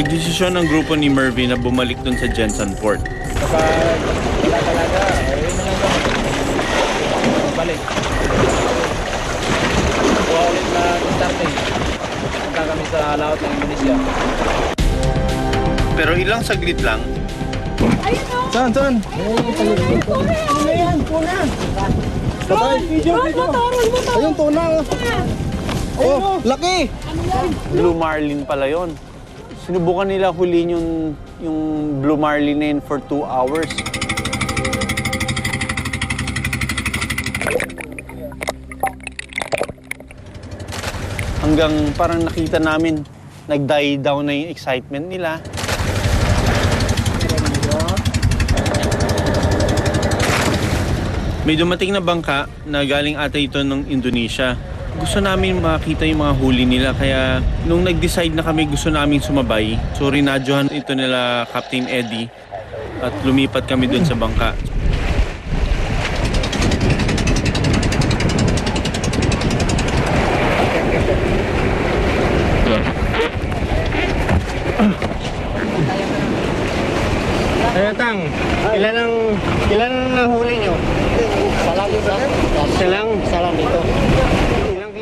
Nagdesisyon ng grupo ni Mervin na bumalik dun sa Jensen Port. Kapag wala talaga, yun na lang kami. Balik. Kuha ulit na starting. Punta kami sa laot ng Indonesia. Pero ilang saglit lang, Ayun o! Saan? Ayun, tuna! Ano yan? Tuna! Ron! Ron, motor! Ayun, tuna! Oh, laki! Ano yan? Blue Marlin pala yon. Sinubukan nila huliin yung Blue Marlin na yun for 2 hours. Hanggang parang nakita namin, nag-die down na yung excitement nila. May dumating na bangka na galing ata ito ng Indonesia. Gusto namin makita yung mga huli nila, kaya nung nag-decide na kami gusto namin sumabay, so rinadyohan ito nila Captain Eddie at lumipat kami dun sa bangka. Ayun, Tang. Ilan ang nahuli nyo? Salang dito.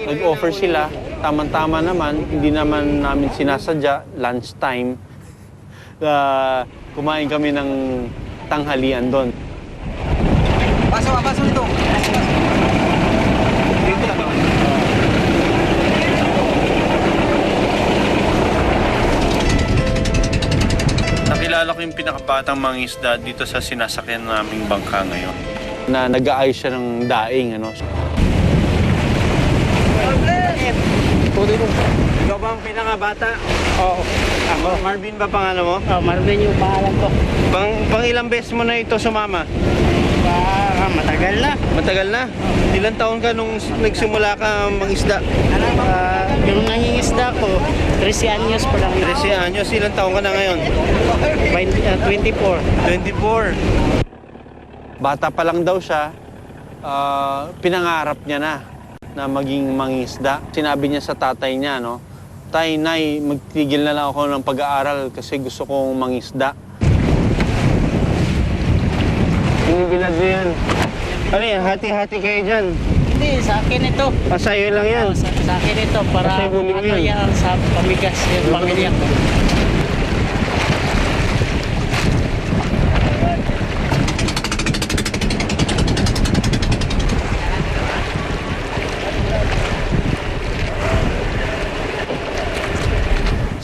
Nag-offer sila, tama-tama naman, hindi naman namin sinasadya, lunchtime. Kumain kami ng tanghalian doon. Pasok dito. Nakilala ko yung pinakabatang mangisda dito sa sinasakyan naming bangka ngayon. Na nag-aayos siya ng daing, ano. Ikaw ba ang pinakabata? Oo. Ako. Marvin ba pangalan mo? Oh, Marvin yung pangalan ko. Pang ilang beses mo na ito sumama? Matagal na. Matagal na? Ilang taon ka nung nagsimula ka mangisda? Yung nangingisda ko, 13 anyos pa lang. 13 anyos. Ilang taon ka na ngayon? 24. 24. Bata pa lang daw siya, pinangarap niya na maging mangisda. Sinabi niya sa tatay niya, no, Tay, Nay, magtigil na lang ako ng pag-aaral kasi gusto kong mangisda. Binibilad mo yan. Ano yan? Hati-hati kayo dyan. Hindi, sa akin ito. Pasayo lang yan. Oh, sa akin ito para Kasi bumili mo yan. yan sa pamigas yung pamilya ko.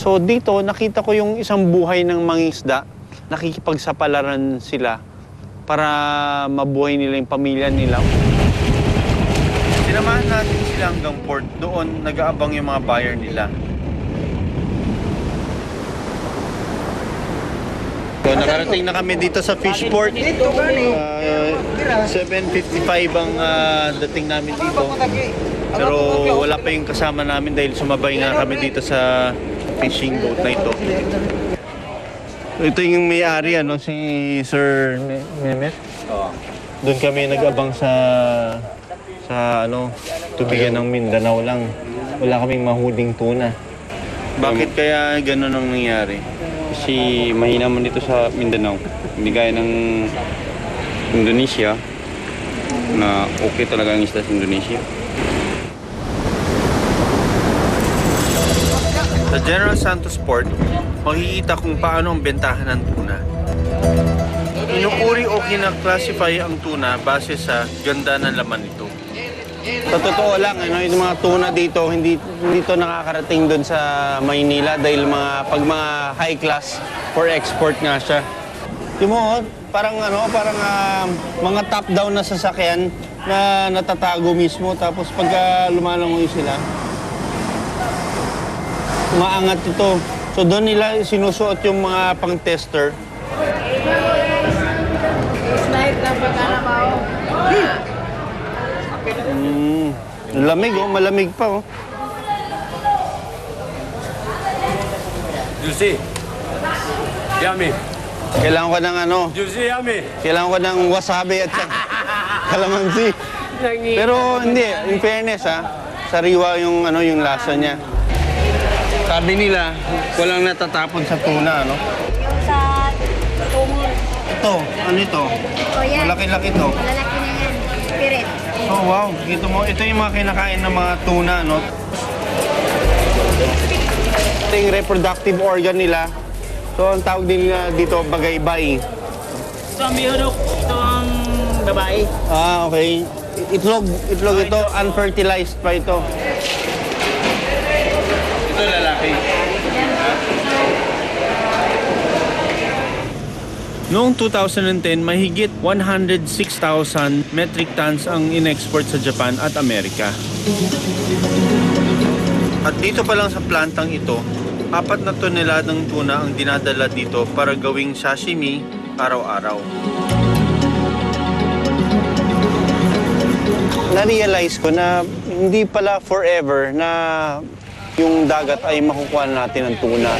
So dito, nakita ko yung isang buhay ng mangisda. Nakikipagsapalaran sila para mabuhay nila yung pamilya nila. Sinamahan natin sila hanggang port. Doon, nag-aabang yung mga buyer nila. So, nakarating na kami dito sa Fishport. 7:55 ang dating namin dito. Pero wala pa yung kasama namin dahil sumabay nga kami dito sa fishing boat na ito. Ito yung may-ari, ano, si Sir Mehmet. Doon kami nag-abang sa ano, tubigan ng Mindanao lang. Wala kaming mahuling tuna. Bakit kaya gano'n ang nangyari? Kasi mahina man dito sa Mindanao. Hindi gaya ng Indonesia na okay talaga ang isda sa Indonesia. Sa General Santos Port, makikita kung paano ang bentahan ng tuna. Inukuri o kina-classify ang tuna base sa ganda ng laman nito. Sa totoo lang, ano, yung mga tuna dito, hindi to nakakarating doon sa Maynila dahil pag mga high class for export nga siya. Yung mo, parang mga top down na sasakyan na natatago mismo, tapos pagka lumalangoy sila, umaangat ito. So doon nila sinusuot yung mga pang-tester. Lamig, oh, malamig pa, oh. Juicy. Yummy. Kailangan ko ng Juicy, yummy. kailangan ko ng wasabi at saka kalamansi. Pero hindi, in fairness, sariwa yung lasa niya. Sabi nila, walang natatapon sa tuna, no? Yung sa tumor. Ito, ano ito? O yan. Malaki-laki to. Malalaki na yan. Spirit. Oh, wow. Ito mo, ito yung mga kinakain ng mga tuna, no? Ito yung reproductive organ nila. So, ang tawag din nila dito, bagaybay. Ito ang bihurok. Ito ang babae. Ah, okay. Itlog ito, unfertilized pa ito. Ito lalaki. Noong 2010, mahigit 106,000 metric tons ang in-export sa Japan at Amerika. At dito pa lang sa plantang ito, 4 na toneladang tuna ang dinadala dito para gawing sashimi araw-araw. Na-realize ko na hindi pala forever na yung dagat ay makukuha natin ng tuna.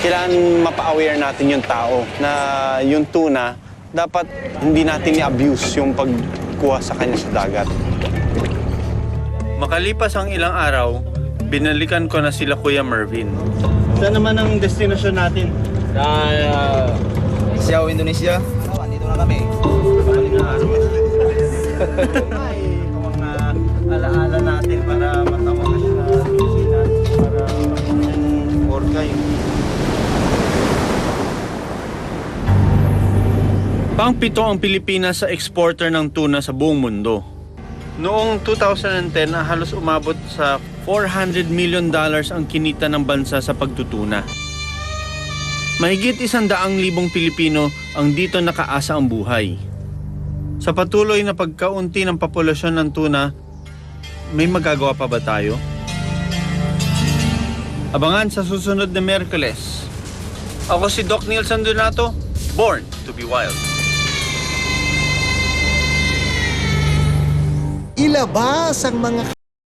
Kailangan mapa-aware natin yung tao na yung tuna, dapat hindi natin i-abuse yung pagkuha sa kanya sa dagat. Makalipas ang ilang araw, binalikan ko na sila Kuya Mervin. Saan naman ang destination natin? Sa Siao, Indonesia. Andito na kami. Balik na araw. Ay, ito mga alaala natin para matawa ka siya na lusinan para orgay. Pang-7 ang Pilipinas sa exporter ng tuna sa buong mundo. Noong 2010, halos umabot sa $400 million ang kinita ng bansa sa pagtutuna. Mahigit 100,000 Pilipino ang dito nakaasa ang buhay. Sa patuloy na pagkaunti ng populasyon ng tuna, may magagawa pa ba tayo? Abangan sa susunod na Miyerkules. Ako si Doc Nielsen Donato, born to be wild. Ilabas ang mga